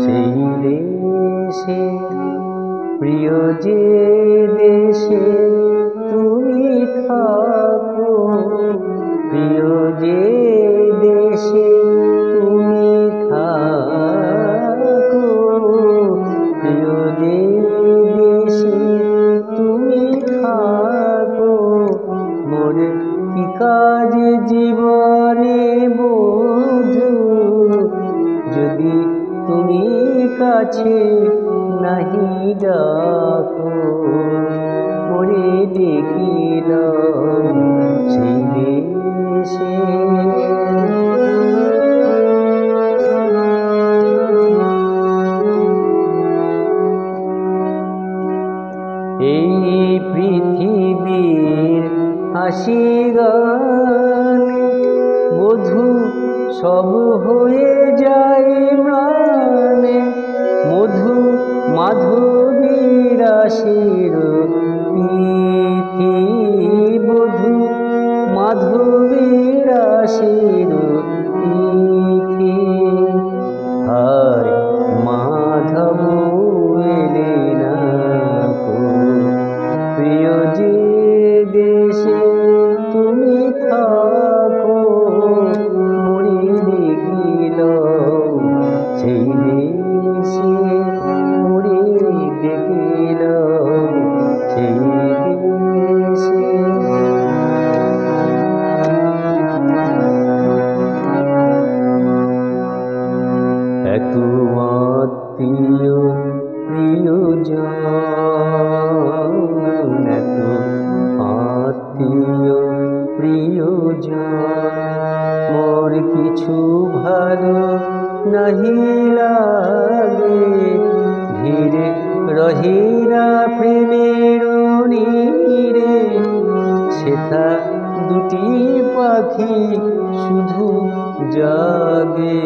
সেই দেশে, প্রিয় যে দেশে তুমি থাকো, প্রিয় যে দেশে তুমি থাকো, প্রিয় যে দেশে তুমি থাকো, মোর কি কাজ জীবনে বধূ, যদি তুমি কাছে নাহি ডাকো, মোরে দেখিলাম সেই দেশে। এই পৃথিবীর হাসি গান বধূ সব হয়ে যায় ম্লানে, মধু মাধবীর আশির পিথি, বধূ মাধবীর আশির পিথি। হায় মাধব এলে না কো, প্রিয় যে দেশে তুমি থাকো, মরি দেখিলাম সেই দেশে, মরি দেখিলাম সেই দেশে। এত আত্মীয় প্রিয়জন, এত আত্মীয় প্রিয়জন, মোর কিছু ভালো নাহি লাগে, ধীরে রহিরা প্রেমের নীরে, সেথা দুটি পাখি শুধু জাগে।